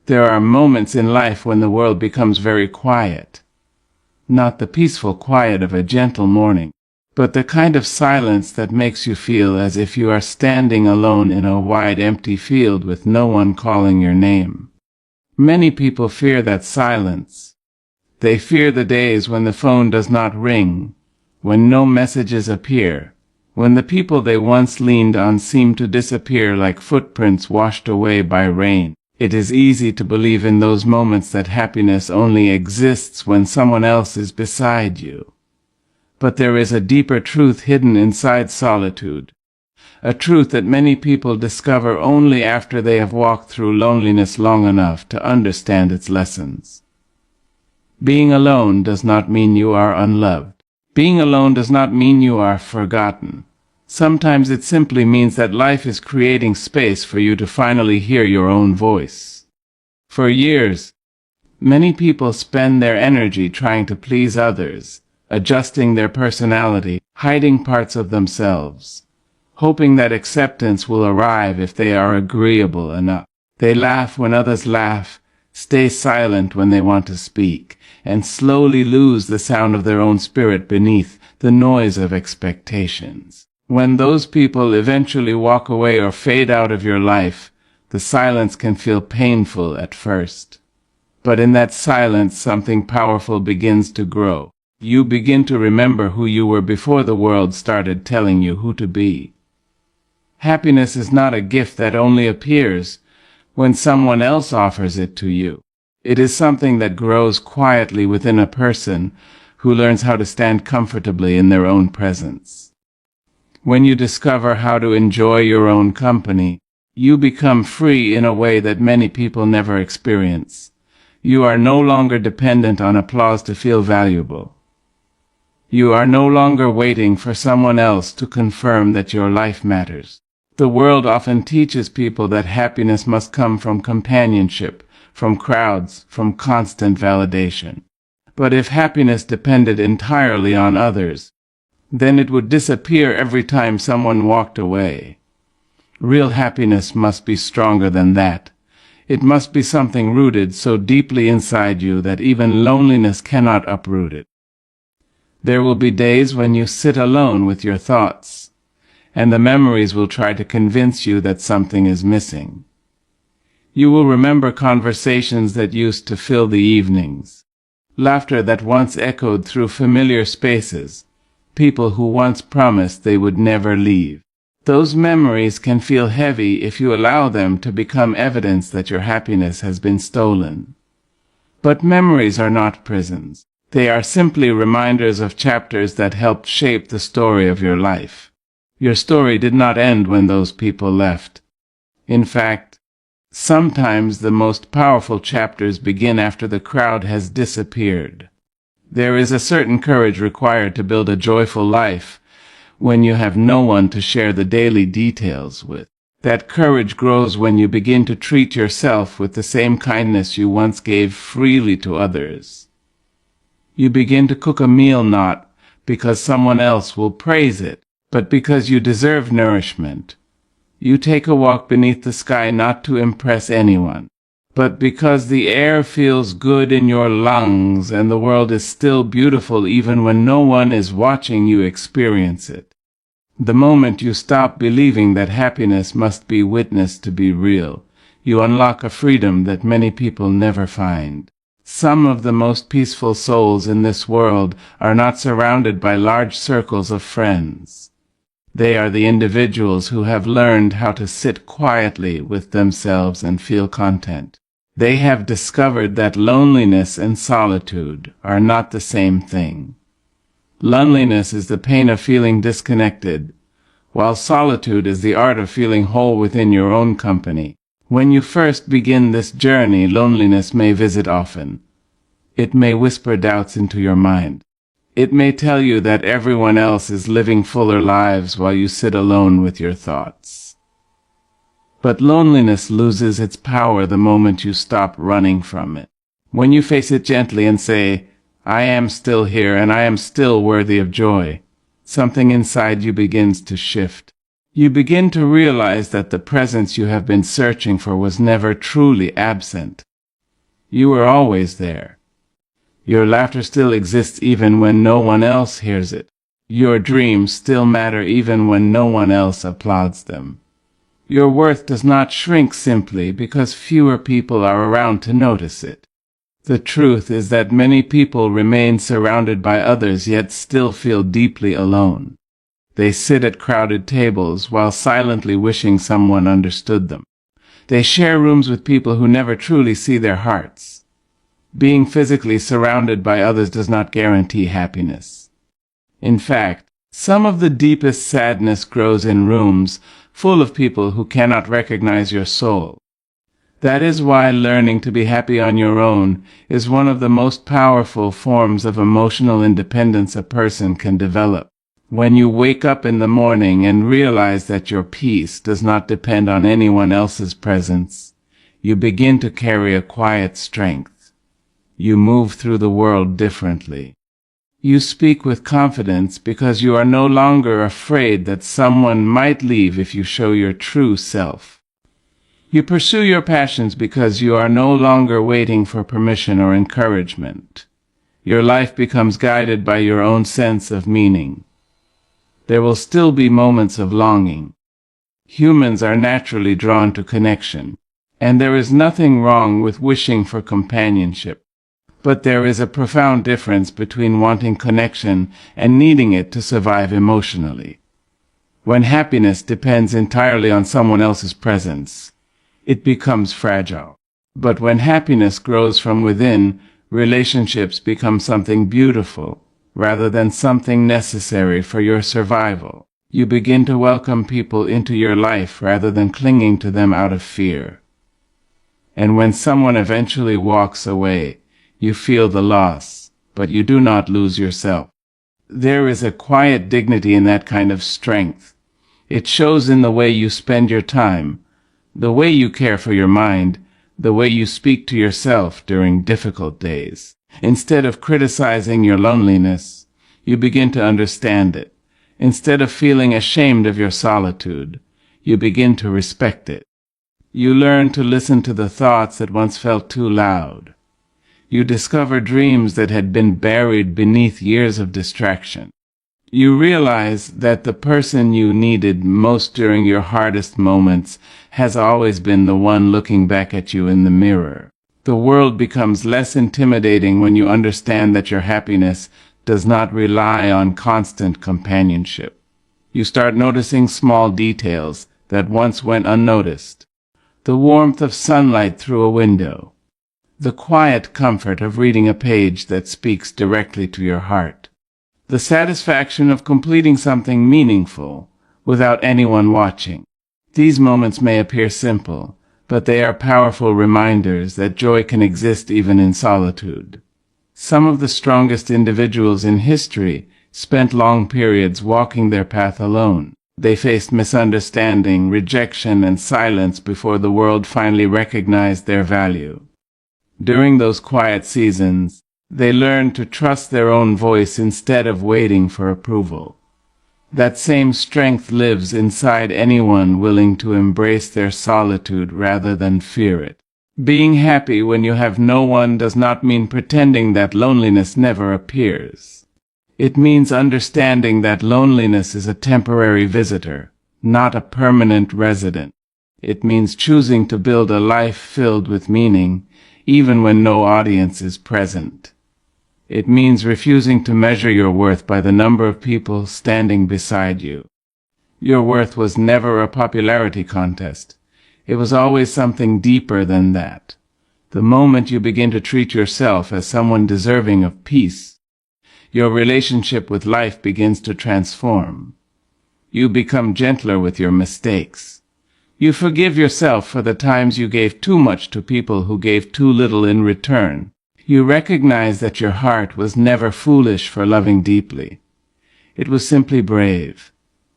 There are moments in life when the world becomes very quiet. Not the peaceful quiet of a gentle morning, but the kind of silence that makes you feel as if you are standing alone in a wide empty field with no one calling your name. Many people fear that silence. They fear the days when the phone does not ring, when no messages appear, when the people they once leaned on seem to disappear like footprints washed away by rain. It is easy to believe in those moments that happiness only exists when someone else is beside you. But there is a deeper truth hidden inside solitude, a truth that many people discover only after they have walked through loneliness long enough to understand its lessons. Being alone does not mean you are unloved. Being alone does not mean you are forgotten. Sometimes it simply means that life is creating space for you to finally hear your own voice. For years, many people spend their energy trying to please others, adjusting their personality, hiding parts of themselves, hoping that acceptance will arrive if they are agreeable enough. They laugh when others laugh, stay silent when they want to speak, and slowly lose the sound of their own spirit beneath the noise of expectations. When those people eventually walk away or fade out of your life, the silence can feel painful at first. But in that silence, something powerful begins to grow. You begin to remember who you were before the world started telling you who to be. Happiness is not a gift that only appears when someone else offers it to you. It is something that grows quietly within a person who learns how to stand comfortably in their own presence. When you discover how to enjoy your own company, you become free in a way that many people never experience. You are no longer dependent on applause to feel valuable. You are no longer waiting for someone else to confirm that your life matters. The world often teaches people that happiness must come from companionship, from crowds, from constant validation. But if happiness depended entirely on others, then it would disappear every time someone walked away. Real happiness must be stronger than that. It must be something rooted so deeply inside you that even loneliness cannot uproot it. There will be days when you sit alone with your thoughts, and the memories will try to convince you that something is missing. You will remember conversations that used to fill the evenings, laughter that once echoed through familiar spaces, people who once promised they would never leave. Those memories can feel heavy if you allow them to become evidence that your happiness has been stolen. But memories are not prisons. They are simply reminders of chapters that helped shape the story of your life. Your story did not end when those people left. In fact, sometimes the most powerful chapters begin after the crowd has disappeared. There is a certain courage required to build a joyful life when you have no one to share the daily details with. That courage grows when you begin to treat yourself with the same kindness you once gave freely to others. You begin to cook a meal not because someone else will praise it, but because you deserve nourishment. You take a walk beneath the sky not to impress anyone, but because the air feels good in your lungs and the world is still beautiful even when no one is watching you experience it. The moment you stop believing that happiness must be witnessed to be real, you unlock a freedom that many people never find. Some of the most peaceful souls in this world are not surrounded by large circles of friends. They are the individuals who have learned how to sit quietly with themselves and feel content. They have discovered that loneliness and solitude are not the same thing. Loneliness is the pain of feeling disconnected, while solitude is the art of feeling whole within your own company. When you first begin this journey, loneliness may visit often. It may whisper doubts into your mind. It may tell you that everyone else is living fuller lives while you sit alone with your thoughts. But loneliness loses its power the moment you stop running from it. When you face it gently and say, "I am still here and I am still worthy of joy," something inside you begins to shift. You begin to realize that the presence you have been searching for was never truly absent. You were always there. Your laughter still exists even when no one else hears it. Your dreams still matter even when no one else applauds them. Your worth does not shrink simply because fewer people are around to notice it. The truth is that many people remain surrounded by others yet still feel deeply alone. They sit at crowded tables while silently wishing someone understood them. They share rooms with people who never truly see their hearts. Being physically surrounded by others does not guarantee happiness. In fact, some of the deepest sadness grows in rooms full of people who cannot recognize your soul. That is why learning to be happy on your own is one of the most powerful forms of emotional independence a person can develop. When you wake up in the morning and realize that your peace does not depend on anyone else's presence, you begin to carry a quiet strength. You move through the world differently. You speak with confidence because you are no longer afraid that someone might leave if you show your true self. You pursue your passions because you are no longer waiting for permission or encouragement. Your life becomes guided by your own sense of meaning. There will still be moments of longing. Humans are naturally drawn to connection, and there is nothing wrong with wishing for companionship. But there is a profound difference between wanting connection and needing it to survive emotionally. When happiness depends entirely on someone else's presence, it becomes fragile. But when happiness grows from within, relationships become something beautiful, rather than something necessary for your survival. You begin to welcome people into your life rather than clinging to them out of fear. And when someone eventually walks away, you feel the loss, but you do not lose yourself. There is a quiet dignity in that kind of strength. It shows in the way you spend your time, the way you care for your mind, the way you speak to yourself during difficult days. Instead of criticizing your loneliness, you begin to understand it. Instead of feeling ashamed of your solitude, you begin to respect it. You learn to listen to the thoughts that once felt too loud. You discover dreams that had been buried beneath years of distraction. You realize that the person you needed most during your hardest moments has always been the one looking back at you in the mirror. The world becomes less intimidating when you understand that your happiness does not rely on constant companionship. You start noticing small details that once went unnoticed. The warmth of sunlight through a window. The quiet comfort of reading a page that speaks directly to your heart. The satisfaction of completing something meaningful without anyone watching. These moments may appear simple, but they are powerful reminders that joy can exist even in solitude. Some of the strongest individuals in history spent long periods walking their path alone. They faced misunderstanding, rejection, and silence before the world finally recognized their value. During those quiet seasons, they learned to trust their own voice instead of waiting for approval. That same strength lives inside anyone willing to embrace their solitude rather than fear it. Being happy when you have no one does not mean pretending that loneliness never appears. It means understanding that loneliness is a temporary visitor, not a permanent resident. It means choosing to build a life filled with meaning, even when no audience is present. It means refusing to measure your worth by the number of people standing beside you. Your worth was never a popularity contest. It was always something deeper than that. The moment you begin to treat yourself as someone deserving of peace, your relationship with life begins to transform. You become gentler with your mistakes. You forgive yourself for the times you gave too much to people who gave too little in return. You recognize that your heart was never foolish for loving deeply. It was simply brave.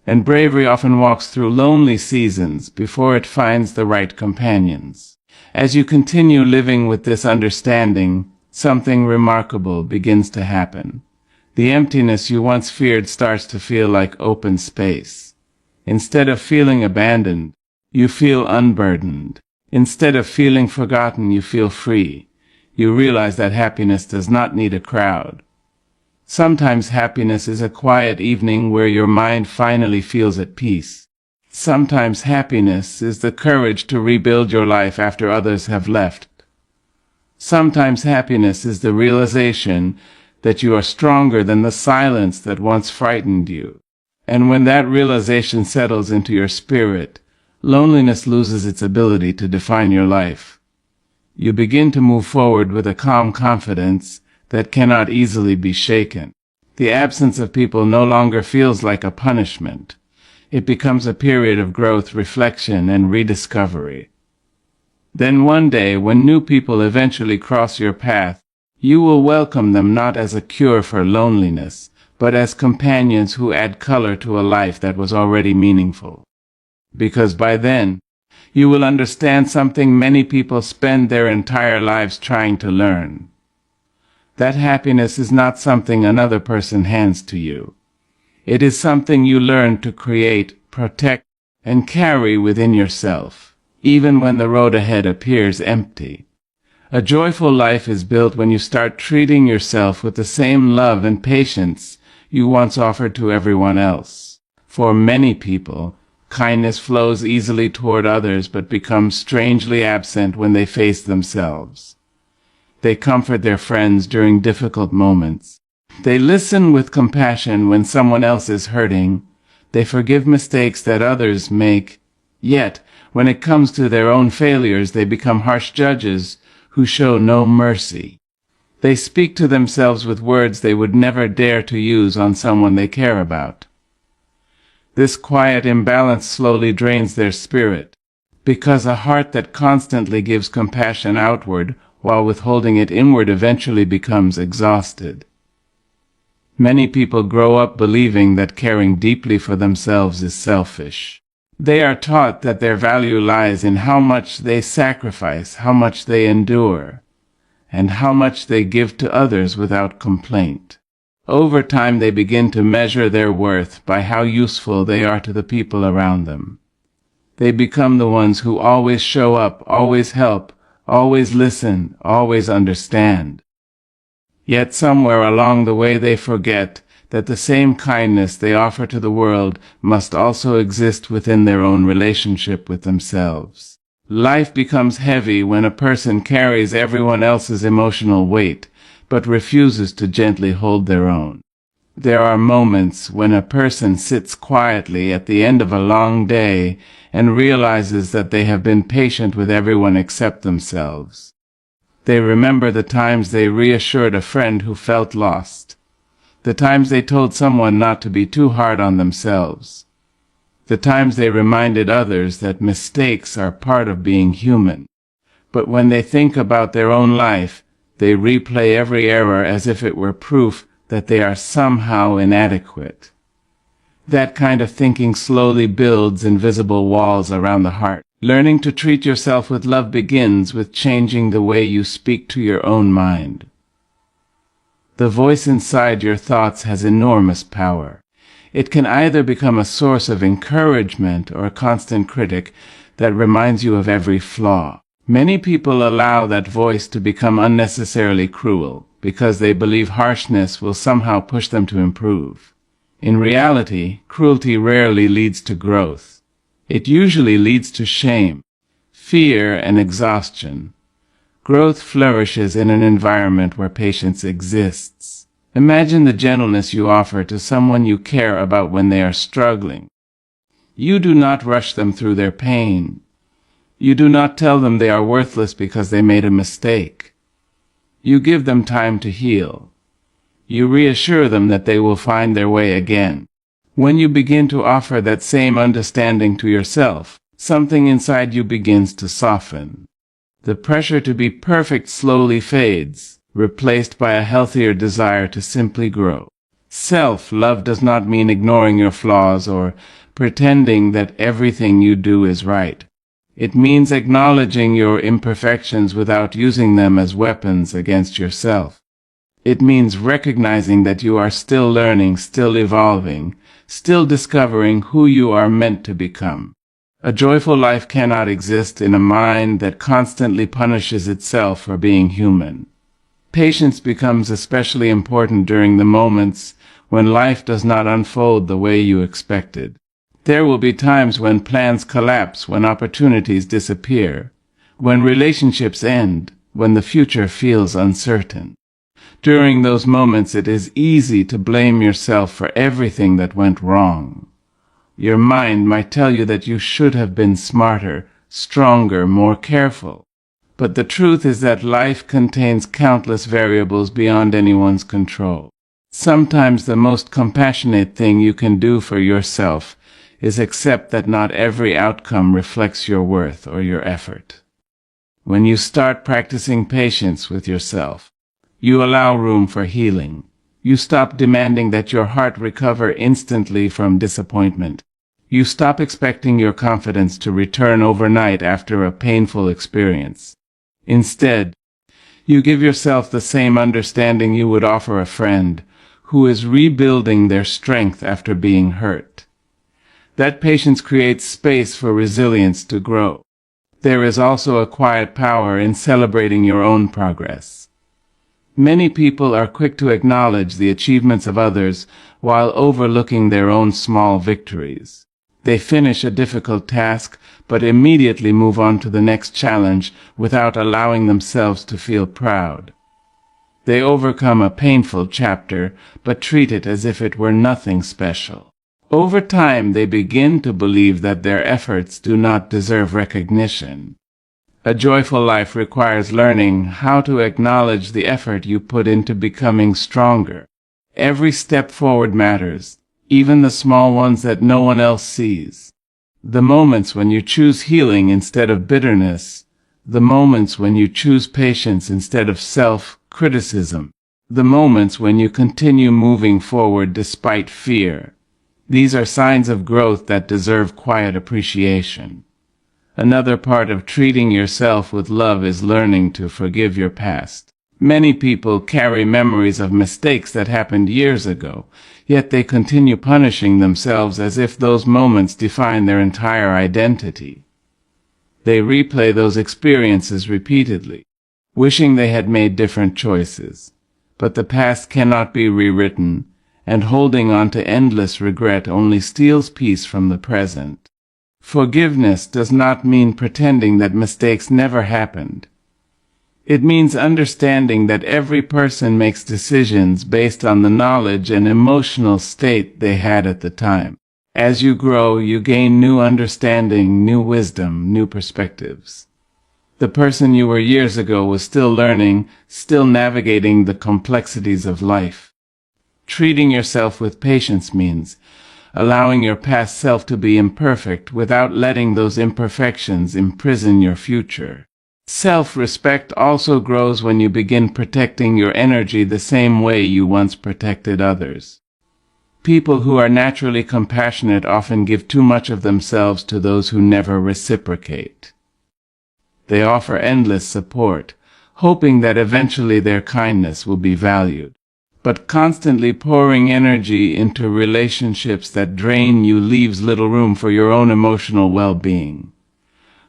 And bravery often walks through lonely seasons before it finds the right companions. As you continue living with this understanding, something remarkable begins to happen. The emptiness you once feared starts to feel like open space. Instead of feeling abandoned, you feel unburdened. Instead of feeling forgotten, you feel free. you realize that happiness does not need a crowd. Sometimes happiness is a quiet evening where your mind finally feels at peace. Sometimes happiness is the courage to rebuild your life after others have left. Sometimes happiness is the realization that you are stronger than the silence that once frightened you. And when that realization settles into your spirit, loneliness loses its ability to define your life. You begin to move forward with a calm confidence that cannot easily be shaken. The absence of people no longer feels like a punishment. It becomes a period of growth, reflection, and rediscovery. Then one day, when new people eventually cross your path, you will welcome them not as a cure for loneliness, but as companions who add color to a life that was already meaningful. Because by then, you will understand something many people spend their entire lives trying to learn. That happiness is not something another person hands to you. It is something you learn to create, protect, and carry within yourself, even when the road ahead appears empty. A joyful life is built when you start treating yourself with the same love and patience you once offered to everyone else. For many people, kindness flows easily toward others but becomes strangely absent when they face themselves. They comfort their friends during difficult moments. They listen with compassion when someone else is hurting. They forgive mistakes that others make. Yet, when it comes to their own failures, they become harsh judges who show no mercy. They speak to themselves with words they would never dare to use on someone they care about. This quiet imbalance slowly drains their spirit, because a heart that constantly gives compassion outward while withholding it inward eventually becomes exhausted. Many people grow up believing that caring deeply for themselves is selfish. They are taught that their value lies in how much they sacrifice, how much they endure, and how much they give to others without complaint. Over time, they begin to measure their worth by how useful they are to the people around them. They become the ones who always show up, always help, always listen, always understand. Yet somewhere along the way they forget that the same kindness they offer to the world must also exist within their own relationship with themselves. Life becomes heavy when a person carries everyone else's emotional weight, but refuses to gently hold their own. There are moments when a person sits quietly at the end of a long day and realizes that they have been patient with everyone except themselves. They remember the times they reassured a friend who felt lost, the times they told someone not to be too hard on themselves, the times they reminded others that mistakes are part of being human. But when they think about their own life, they replay every error as if it were proof that they are somehow inadequate. That kind of thinking slowly builds invisible walls around the heart. Learning to treat yourself with love begins with changing the way you speak to your own mind. The voice inside your thoughts has enormous power. It can either become a source of encouragement or a constant critic that reminds you of every flaw. Many people allow that voice to become unnecessarily cruel because they believe harshness will somehow push them to improve. In reality, cruelty rarely leads to growth. It usually leads to shame, fear, and exhaustion. Growth flourishes in an environment where patience exists. Imagine the gentleness you offer to someone you care about when they are struggling. You do not rush them through their pain. You do not tell them they are worthless because they made a mistake. You give them time to heal. You reassure them that they will find their way again. When you begin to offer that same understanding to yourself, something inside you begins to soften. The pressure to be perfect slowly fades, replaced by a healthier desire to simply grow. Self-love does not mean ignoring your flaws or pretending that everything you do is right. It means acknowledging your imperfections without using them as weapons against yourself. It means recognizing that you are still learning, still evolving, still discovering who you are meant to become. A joyful life cannot exist in a mind that constantly punishes itself for being human. Patience becomes especially important during the moments when life does not unfold the way you expected. There will be times when plans collapse, when opportunities disappear, when relationships end, when the future feels uncertain. During those moments, it is easy to blame yourself for everything that went wrong. Your mind might tell you that you should have been smarter, stronger, more careful. But the truth is that life contains countless variables beyond anyone's control. Sometimes the most compassionate thing you can do for yourself is accept that not every outcome reflects your worth or your effort. When you start practicing patience with yourself, you allow room for healing. You stop demanding that your heart recover instantly from disappointment. You stop expecting your confidence to return overnight after a painful experience. Instead, you give yourself the same understanding you would offer a friend who is rebuilding their strength after being hurt. That patience creates space for resilience to grow. There is also a quiet power in celebrating your own progress. Many people are quick to acknowledge the achievements of others while overlooking their own small victories. They finish a difficult task, but immediately move on to the next challenge without allowing themselves to feel proud. They overcome a painful chapter, but treat it as if it were nothing special. Over time, they begin to believe that their efforts do not deserve recognition. A joyful life requires learning how to acknowledge the effort you put into becoming stronger. Every step forward matters, even the small ones that no one else sees. The moments when you choose healing instead of bitterness, the moments when you choose patience instead of self-criticism, the moments when you continue moving forward despite fear. These are signs of growth that deserve quiet appreciation. Another part of treating yourself with love is learning to forgive your past. Many people carry memories of mistakes that happened years ago, yet they continue punishing themselves as if those moments define their entire identity. They replay those experiences repeatedly, wishing they had made different choices. But the past cannot be rewritten, and holding on to endless regret only steals peace from the present. Forgiveness does not mean pretending that mistakes never happened. It means understanding that every person makes decisions based on the knowledge and emotional state they had at the time. As you grow, you gain new understanding, new wisdom, new perspectives. The person you were years ago was still learning, still navigating the complexities of life. Treating yourself with patience means allowing your past self to be imperfect without letting those imperfections imprison your future. Self-respect also grows when you begin protecting your energy the same way you once protected others. People who are naturally compassionate often give too much of themselves to those who never reciprocate. They offer endless support, hoping that eventually their kindness will be valued. But constantly pouring energy into relationships that drain you leaves little room for your own emotional well-being.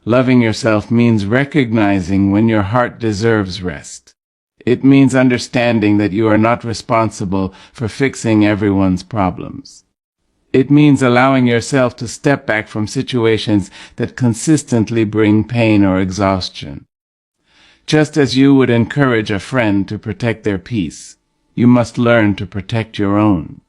Loving yourself means recognizing when your heart deserves rest. It means understanding that you are not responsible for fixing everyone's problems. It means allowing yourself to step back from situations that consistently bring pain or exhaustion. Just as you would encourage a friend to protect their peace, you must learn to protect your own.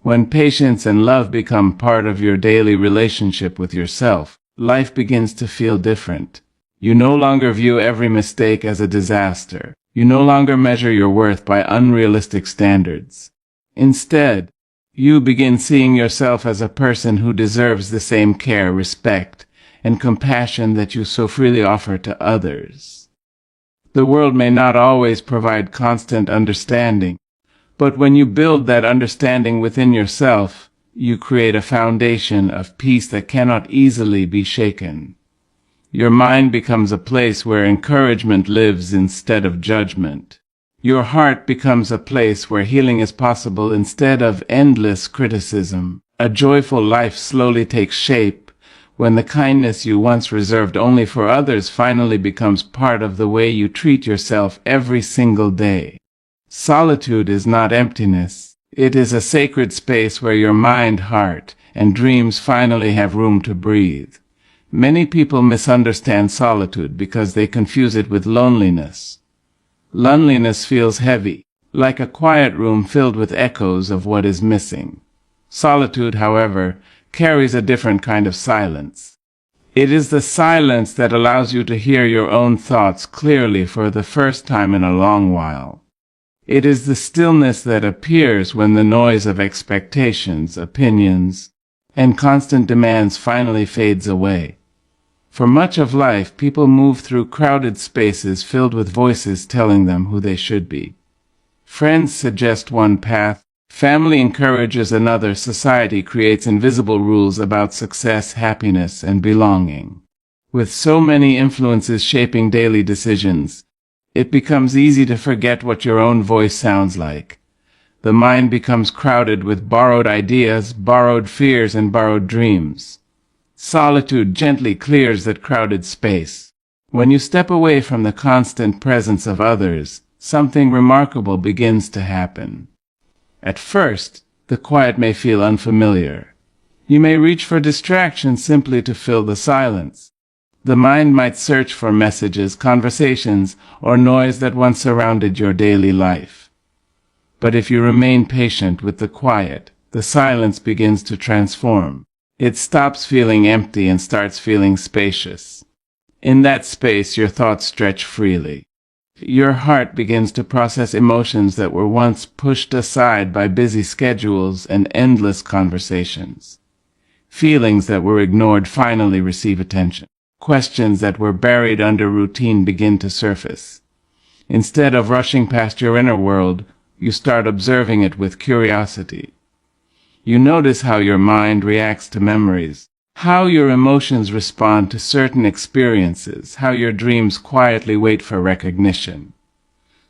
When patience and love become part of your daily relationship with yourself, life begins to feel different. You no longer view every mistake as a disaster. You no longer measure your worth by unrealistic standards. Instead, you begin seeing yourself as a person who deserves the same care, respect, and compassion that you so freely offer to others. The world may not always provide constant understanding, but when you build that understanding within yourself, you create a foundation of peace that cannot easily be shaken. Your mind becomes a place where encouragement lives instead of judgment. Your heart becomes a place where healing is possible instead of endless criticism. A joyful life slowly takes shape when the kindness you once reserved only for others finally becomes part of the way you treat yourself every single day. Solitude is not emptiness. It is a sacred space where your mind, heart, and dreams finally have room to breathe. Many people misunderstand solitude because they confuse it with loneliness. Loneliness feels heavy, like a quiet room filled with echoes of what is missing. Solitude, however, carries a different kind of silence. It is the silence that allows you to hear your own thoughts clearly for the first time in a long while. It is the stillness that appears when the noise of expectations, opinions, and constant demands finally fades away. For much of life, people move through crowded spaces filled with voices telling them who they should be. Friends suggest one path, family encourages another, society creates invisible rules about success, happiness, and belonging. With so many influences shaping daily decisions, it becomes easy to forget what your own voice sounds like. The mind becomes crowded with borrowed ideas, borrowed fears, and borrowed dreams. Solitude gently clears that crowded space. When you step away from the constant presence of others, something remarkable begins to happen. At first, the quiet may feel unfamiliar. You may reach for distractions simply to fill the silence. The mind might search for messages, conversations, or noise that once surrounded your daily life. But if you remain patient with the quiet, the silence begins to transform. It stops feeling empty and starts feeling spacious. In that space, your thoughts stretch freely. Your heart begins to process emotions that were once pushed aside by busy schedules and endless conversations. Feelings that were ignored finally receive attention. Questions that were buried under routine begin to surface. Instead of rushing past your inner world, you start observing it with curiosity. You notice how your mind reacts to memories, how your emotions respond to certain experiences, how your dreams quietly wait for recognition.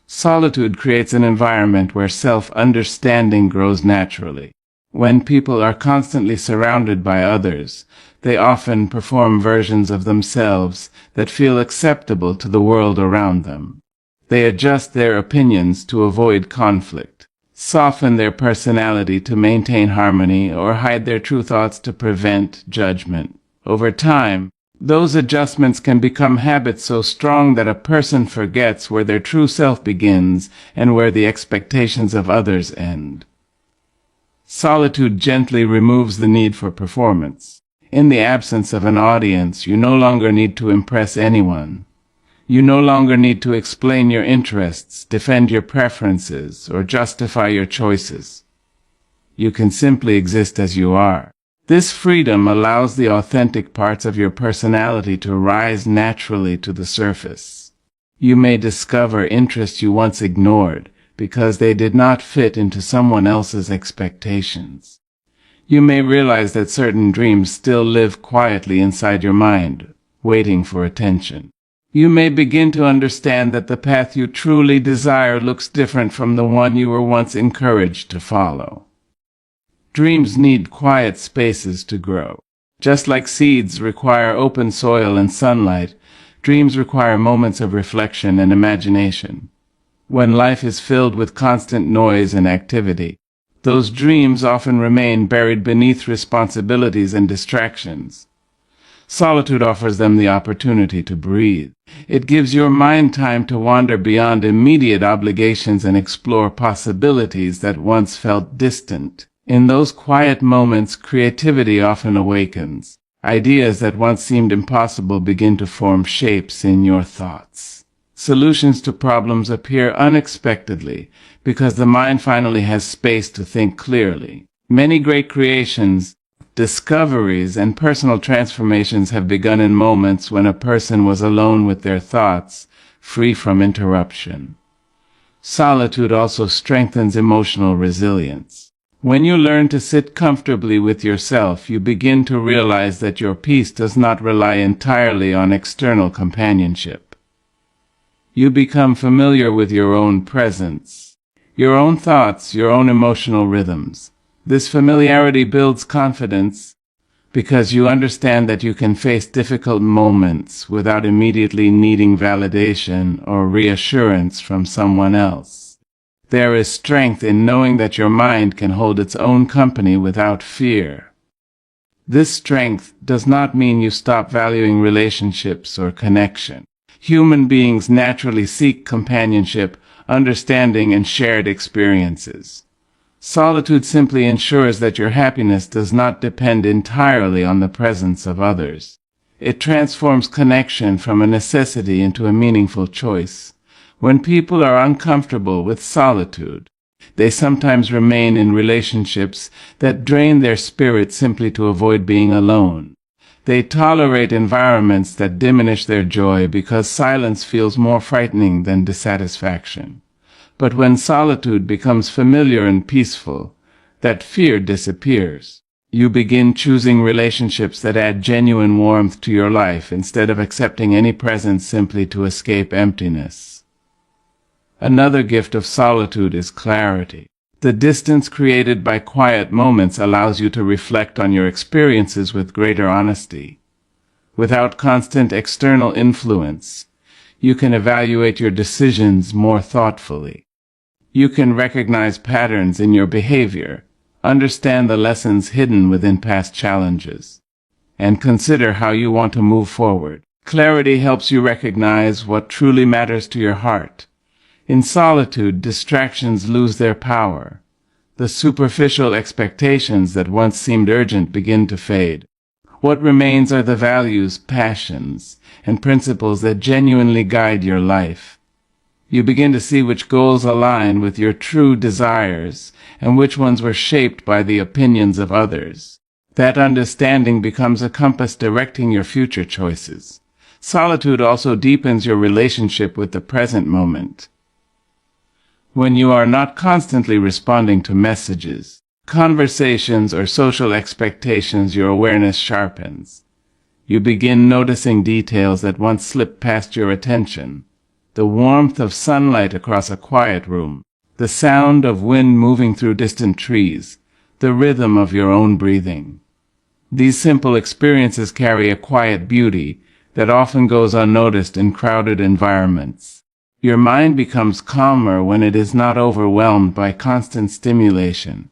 Solitude creates an environment where self-understanding grows naturally. When people are constantly surrounded by others, they often perform versions of themselves that feel acceptable to the world around them. They adjust their opinions to avoid conflict, soften their personality to maintain harmony, or hide their true thoughts to prevent judgment. Over time, those adjustments can become habits so strong that a person forgets where their true self begins and where the expectations of others end. Solitude gently removes the need for performance. In the absence of an audience, you no longer need to impress anyone. You no longer need to explain your interests, defend your preferences, or justify your choices. You can simply exist as you are. This freedom allows the authentic parts of your personality to rise naturally to the surface. You may discover interests you once ignored because they did not fit into someone else's expectations. You may realize that certain dreams still live quietly inside your mind, waiting for attention. You may begin to understand that the path you truly desire looks different from the one you were once encouraged to follow. Dreams need quiet spaces to grow. Just like seeds require open soil and sunlight, dreams require moments of reflection and imagination. When life is filled with constant noise and activity, those dreams often remain buried beneath responsibilities and distractions. Solitude offers them the opportunity to breathe. It gives your mind time to wander beyond immediate obligations and explore possibilities that once felt distant. In those quiet moments, creativity often awakens. Ideas that once seemed impossible begin to form shapes in your thoughts. Solutions to problems appear unexpectedly because the mind finally has space to think clearly. Many great creations, discoveries, and personal transformations have begun in moments when a person was alone with their thoughts, free from interruption. Solitude also strengthens emotional resilience. When you learn to sit comfortably with yourself, you begin to realize that your peace does not rely entirely on external companionship. You become familiar with your own presence, your own thoughts, your own emotional rhythms. This familiarity builds confidence, because you understand that you can face difficult moments without immediately needing validation or reassurance from someone else. There is strength in knowing that your mind can hold its own company without fear. This strength does not mean you stop valuing relationships or connection. Human beings naturally seek companionship, understanding, and shared experiences. Solitude simply ensures that your happiness does not depend entirely on the presence of others. It transforms connection from a necessity into a meaningful choice. When people are uncomfortable with solitude, they sometimes remain in relationships that drain their spirit simply to avoid being alone. They tolerate environments that diminish their joy because silence feels more frightening than dissatisfaction. But when solitude becomes familiar and peaceful, that fear disappears. You begin choosing relationships that add genuine warmth to your life instead of accepting any presence simply to escape emptiness. Another gift of solitude is clarity. The distance created by quiet moments allows you to reflect on your experiences with greater honesty. Without constant external influence, you can evaluate your decisions more thoughtfully. You can recognize patterns in your behavior, understand the lessons hidden within past challenges, and consider how you want to move forward. Clarity helps you recognize what truly matters to your heart. In solitude, distractions lose their power. The superficial expectations that once seemed urgent begin to fade. What remains are the values, passions, and principles that genuinely guide your life. You begin to see which goals align with your true desires and which ones were shaped by the opinions of others. That understanding becomes a compass directing your future choices. Solitude also deepens your relationship with the present moment. When you are not constantly responding to messages, conversations, or social expectations, your awareness sharpens. You begin noticing details that once slipped past your attention. The warmth of sunlight across a quiet room, the sound of wind moving through distant trees, the rhythm of your own breathing. These simple experiences carry a quiet beauty that often goes unnoticed in crowded environments. Your mind becomes calmer when it is not overwhelmed by constant stimulation.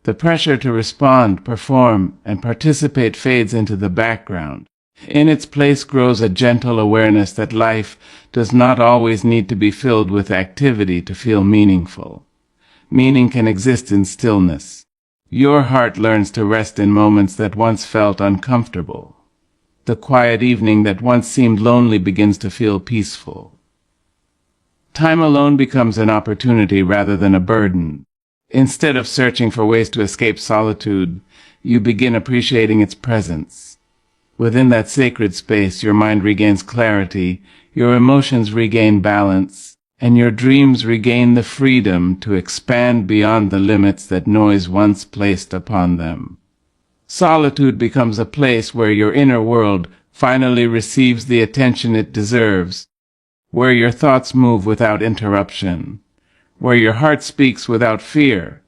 The pressure to respond, perform, and participate fades into the background. In its place grows a gentle awareness that life does not always need to be filled with activity to feel meaningful. Meaning can exist in stillness. Your heart learns to rest in moments that once felt uncomfortable. The quiet evening that once seemed lonely begins to feel peaceful. Time alone becomes an opportunity rather than a burden. Instead of searching for ways to escape solitude, you begin appreciating its presence. Within that sacred space, your mind regains clarity, your emotions regain balance, and your dreams regain the freedom to expand beyond the limits that noise once placed upon them. Solitude becomes a place where your inner world finally receives the attention it deserves, where your thoughts move without interruption, where your heart speaks without fear,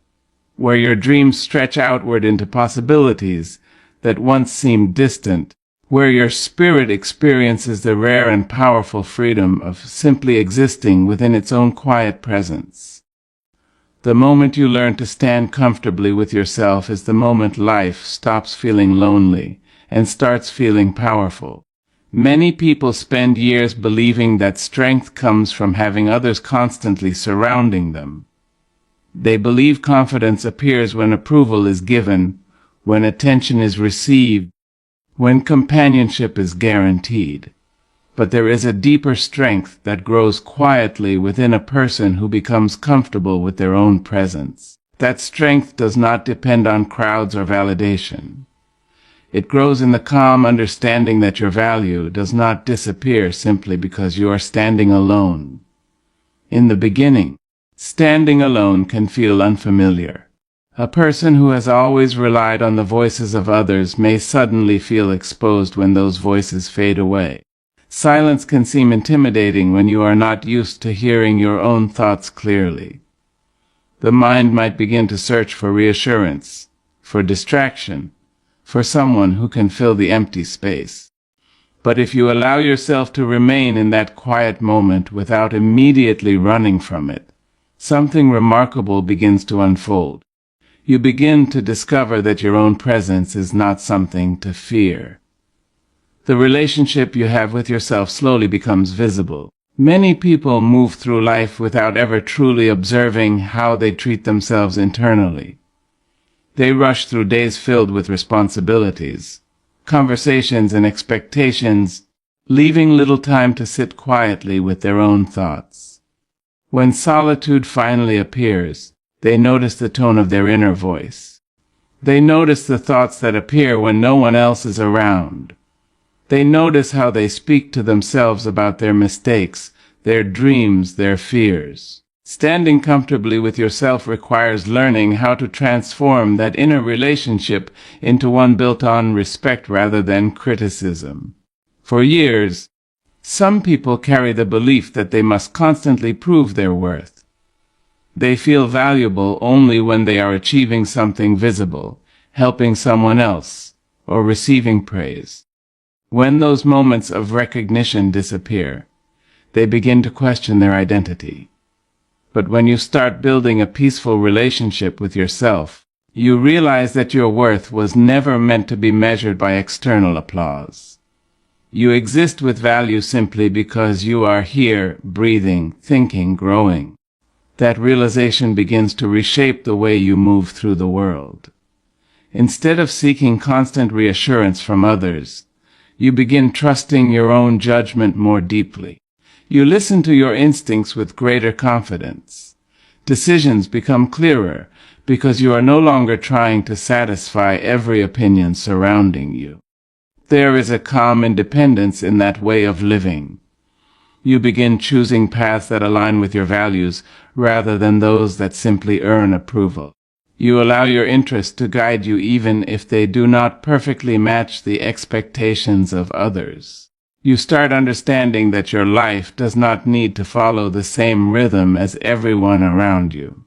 where your dreams stretch outward into possibilities that once seemed distant, where your spirit experiences the rare and powerful freedom of simply existing within its own quiet presence. The moment you learn to stand comfortably with yourself is the moment life stops feeling lonely and starts feeling powerful. Many people spend years believing that strength comes from having others constantly surrounding them. They believe confidence appears when approval is given, when attention is received, when companionship is guaranteed. But there is a deeper strength that grows quietly within a person who becomes comfortable with their own presence. That strength does not depend on crowds or validation. It grows in the calm understanding that your value does not disappear simply because you are standing alone. In the beginning, standing alone can feel unfamiliar. A person who has always relied on the voices of others may suddenly feel exposed when those voices fade away. Silence can seem intimidating when you are not used to hearing your own thoughts clearly. The mind might begin to search for reassurance, for distraction, for someone who can fill the empty space. But if you allow yourself to remain in that quiet moment without immediately running from it, something remarkable begins to unfold. You begin to discover that your own presence is not something to fear. The relationship you have with yourself slowly becomes visible. Many people move through life without ever truly observing how they treat themselves internally. They rush through days filled with responsibilities, conversations, and expectations, leaving little time to sit quietly with their own thoughts. When solitude finally appears, they notice the tone of their inner voice. They notice the thoughts that appear when no one else is around. They notice how they speak to themselves about their mistakes, their dreams, their fears. Standing comfortably with yourself requires learning how to transform that inner relationship into one built on respect rather than criticism. For years, some people carry the belief that they must constantly prove their worth. They feel valuable only when they are achieving something visible, helping someone else, or receiving praise. When those moments of recognition disappear, they begin to question their identity. But when you start building a peaceful relationship with yourself, you realize that your worth was never meant to be measured by external applause. You exist with value simply because you are here, breathing, thinking, growing. That realization begins to reshape the way you move through the world. Instead of seeking constant reassurance from others, you begin trusting your own judgment more deeply. You listen to your instincts with greater confidence. Decisions become clearer because you are no longer trying to satisfy every opinion surrounding you. There is a calm independence in that way of living. You begin choosing paths that align with your values rather than those that simply earn approval. You allow your interests to guide you even if they do not perfectly match the expectations of others. You start understanding that your life does not need to follow the same rhythm as everyone around you.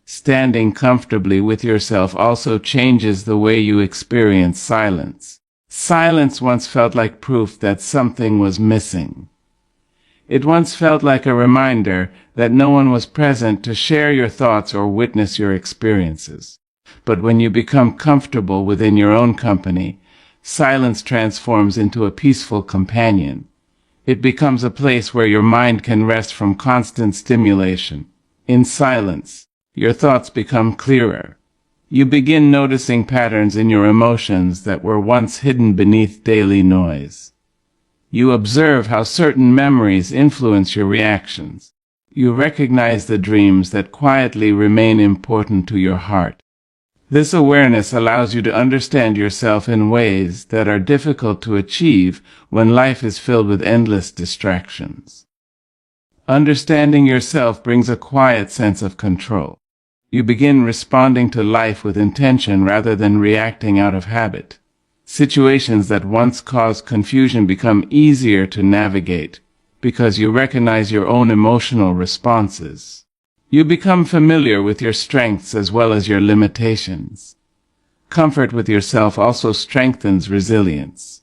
Standing comfortably with yourself also changes the way you experience silence. Silence once felt like proof that something was missing. It once felt like a reminder that no one was present to share your thoughts or witness your experiences. But when you become comfortable within your own company, silence transforms into a peaceful companion. It becomes a place where your mind can rest from constant stimulation. In silence, your thoughts become clearer. You begin noticing patterns in your emotions that were once hidden beneath daily noise. You observe how certain memories influence your reactions. You recognize the dreams that quietly remain important to your heart. This awareness allows you to understand yourself in ways that are difficult to achieve when life is filled with endless distractions. Understanding yourself brings a quiet sense of control. You begin responding to life with intention rather than reacting out of habit. Situations that once caused confusion become easier to navigate because you recognize your own emotional responses. You become familiar with your strengths as well as your limitations. Comfort with yourself also strengthens resilience.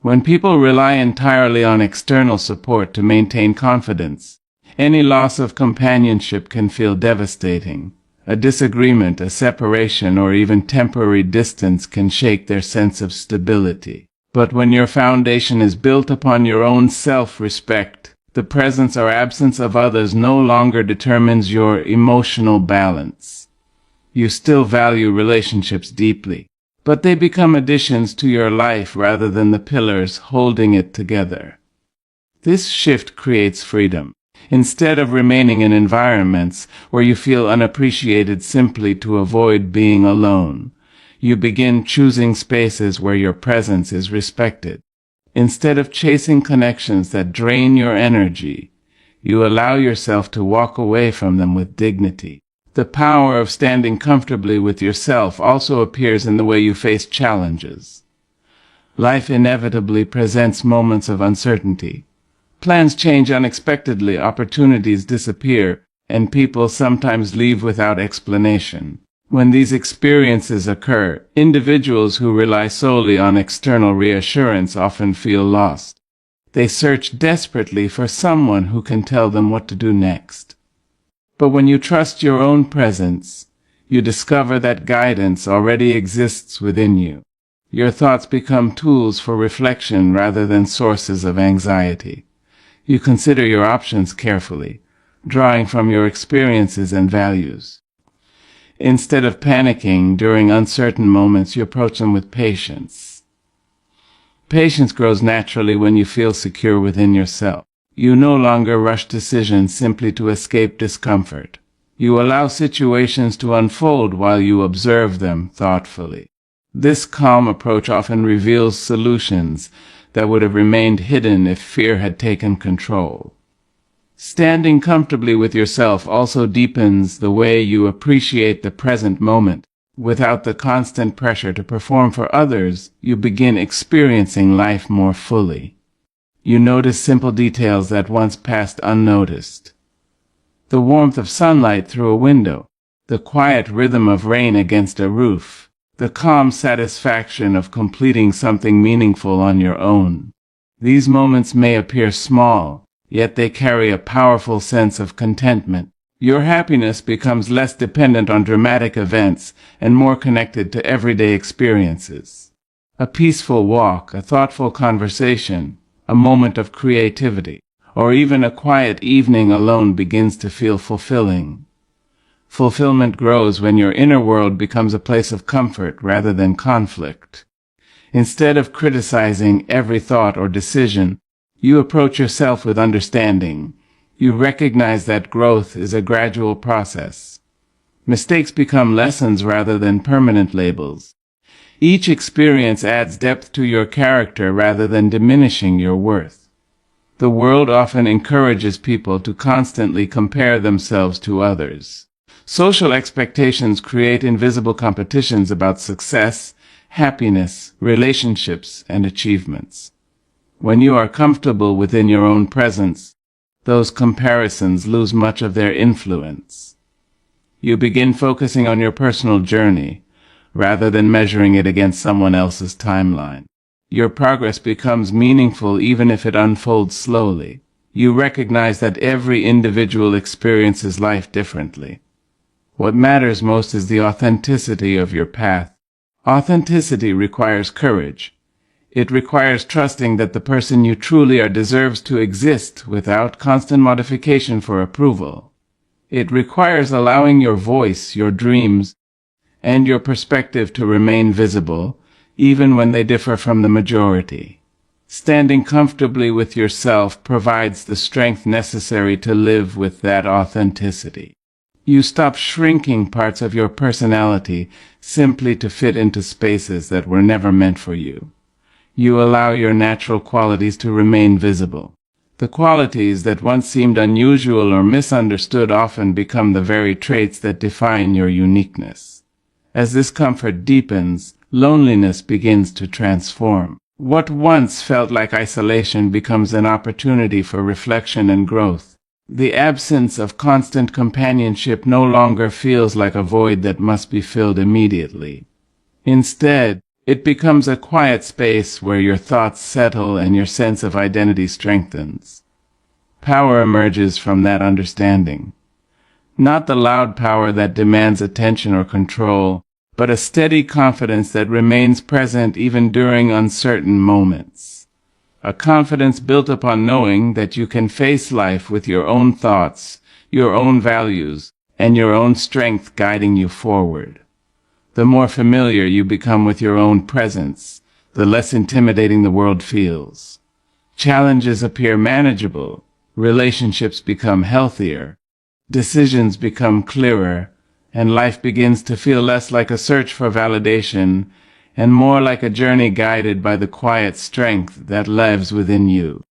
When people rely entirely on external support to maintain confidence, any loss of companionship can feel devastating. A disagreement, a separation, or even temporary distance can shake their sense of stability. But when your foundation is built upon your own self-respect, the presence or absence of others no longer determines your emotional balance. You still value relationships deeply, but they become additions to your life rather than the pillars holding it together. This shift creates freedom. Instead of remaining in environments where you feel unappreciated simply to avoid being alone, you begin choosing spaces where your presence is respected. Instead of chasing connections that drain your energy, you allow yourself to walk away from them with dignity. The power of standing comfortably with yourself also appears in the way you face challenges. Life inevitably presents moments of uncertainty. Plans change unexpectedly, opportunities disappear, and people sometimes leave without explanation. When these experiences occur, individuals who rely solely on external reassurance often feel lost. They search desperately for someone who can tell them what to do next. But when you trust your own presence, you discover that guidance already exists within you. Your thoughts become tools for reflection rather than sources of anxiety. You consider your options carefully, drawing from your experiences and values. Instead of panicking during uncertain moments, you approach them with patience. Patience grows naturally when you feel secure within yourself. You no longer rush decisions simply to escape discomfort. You allow situations to unfold while you observe them thoughtfully. This calm approach often reveals solutions that would have remained hidden if fear had taken control. Standing comfortably with yourself also deepens the way you appreciate the present moment. Without the constant pressure to perform for others, you begin experiencing life more fully. You notice simple details that once passed unnoticed. The warmth of sunlight through a window, the quiet rhythm of rain against a roof, the calm satisfaction of completing something meaningful on your own. These moments may appear small, yet they carry a powerful sense of contentment. Your happiness becomes less dependent on dramatic events and more connected to everyday experiences. A peaceful walk, a thoughtful conversation, a moment of creativity, or even a quiet evening alone begins to feel fulfilling. Fulfillment grows when your inner world becomes a place of comfort rather than conflict. Instead of criticizing every thought or decision, you approach yourself with understanding. You recognize that growth is a gradual process. Mistakes become lessons rather than permanent labels. Each experience adds depth to your character rather than diminishing your worth. The world often encourages people to constantly compare themselves to others. Social expectations create invisible competitions about success, happiness, relationships, and achievements. When you are comfortable within your own presence, those comparisons lose much of their influence. You begin focusing on your personal journey, rather than measuring it against someone else's timeline. Your progress becomes meaningful even if it unfolds slowly. You recognize that every individual experiences life differently. What matters most is the authenticity of your path. Authenticity requires courage. It requires trusting that the person you truly are deserves to exist without constant modification for approval. It requires allowing your voice, your dreams, and your perspective to remain visible, even when they differ from the majority. Standing comfortably with yourself provides the strength necessary to live with that authenticity. You stop shrinking parts of your personality simply to fit into spaces that were never meant for you. You allow your natural qualities to remain visible. The qualities that once seemed unusual or misunderstood often become the very traits that define your uniqueness. As this comfort deepens, loneliness begins to transform. What once felt like isolation becomes an opportunity for reflection and growth. The absence of constant companionship no longer feels like a void that must be filled immediately. Instead, it becomes a quiet space where your thoughts settle and your sense of identity strengthens. Power emerges from that understanding. Not the loud power that demands attention or control, but a steady confidence that remains present even during uncertain moments. A confidence built upon knowing that you can face life with your own thoughts, your own values, and your own strength guiding you forward. The more familiar you become with your own presence, the less intimidating the world feels. Challenges appear manageable, relationships become healthier, decisions become clearer, and life begins to feel less like a search for validation and more like a journey guided by the quiet strength that lives within you.